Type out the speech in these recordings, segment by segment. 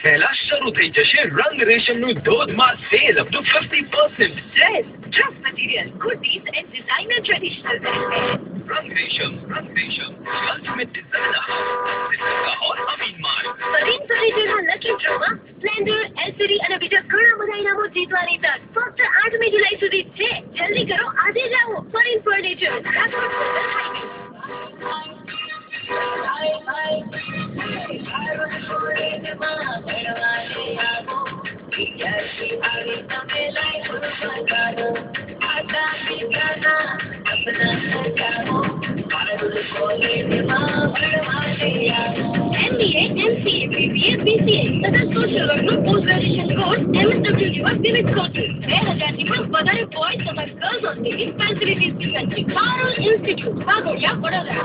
પહેલા શરૂ થઈ જશે રંગ રેશમનું ધોધમાર cell up to 50%. Dress, dress material, kurtis and designer traditional wear. रंग रेशम, अल्टीमेट डिजाइनर सिस्टम और अमीन मार्ग. ફરીન ફર્નિચરના લકી ડ્રોમાં સ્પ્લેન્ડર, એલસીડી અને બીજા ઘણા બધા ઇનામો જીતવાની તક ફક્ત 8મી જુલાઈ સુધી જ છે. જલ્દી કરો, આજે જ આવો. Farin furniture, Rajkot coastal highway. MBA, MCA, BBA, BCA તથા સોશિયલ વર્કનો પોસ્ટ ગ્રેજ્યુએશન કોર્સ MSW જેવા વિવિધ કોર્સીસ 2000થી પણ વધારે બોયઝ તથા ગર્લ્સ હોસ્ટેલની facilities dispensary Parul institute Waghodia Vadodara.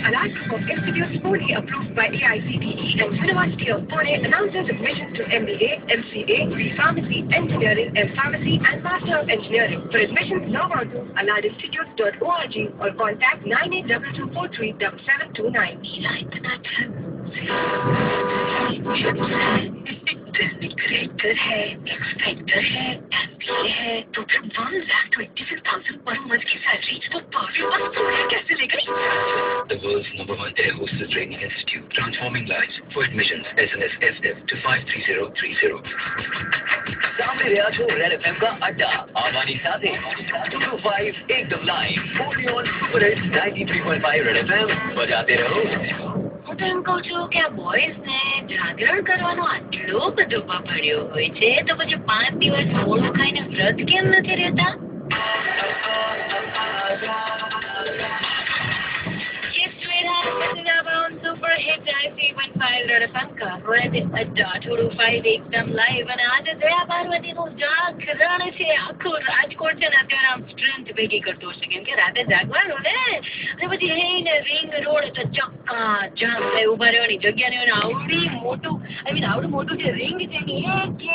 Alliance of Institutes Pune approved by AICTE and University of Pune announces admissions to MBA, MCA, B.Pharmacy, Engineering, M.Pharmacy and Master of Engineering. For admissions, log on to alliedinstitutes.org or contact 98223729. Director है, एक्सपेक्टर है, MBA है, तो फिर 1,26,000 per month की salary तो perfect बस पूरा कैसे लेगा? The world's #1 air hostess training institute, transforming lives. For admissions, SMS SF to 53030. સાંભળી રહ્યા છો રેડ એફએમ કા અડ્ડા. આવવાની સાથે 225 એકદમ લાઈવ. Only on Super Hits 93.5 red FM. બજાતે રહો. હું તો એમ કહું છું કે આ બોયઝને જાગરણ કરવાનો આટલો બધો પડ્યો હોય છે તો પછી 5 દિવસ મોડું ખાઈને વ્રત કેમ નથી રહેતા? Super Hit 93.5 રેડ એફએમ કા રેડ અડ્ડા 225 એકદમ લાઈવ. અને આજે દયા પાર્વતીનું જાગરણ છે. આખું રાજકોટ છે ને અત્યારે આમ સ્ટ્રેન્થ ભેગી કરતો હશે કેમ કે રાતે જાગવાનું ને. અને પછી હે રિંગ રોડ તો ચક્કા જામ થાય ઉભા રહેવાની જગ્યા ને આવડું મોટું જે રિંગ છે ને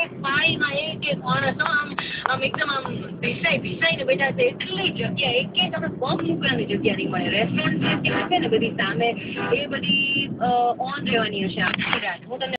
એક પાણીમાં એક માણસ આમ એકદમ આમ ભીસાઈને બેઠા છે. એટલી જગ્યા એક આપણે પગ મૂકવાની જગ્યા નહીં મળે. રેસ્ટોરન્ટ છે ને બધી સામે એ બધી ઓન રહેવાની હશે આખી રાત. હું તમને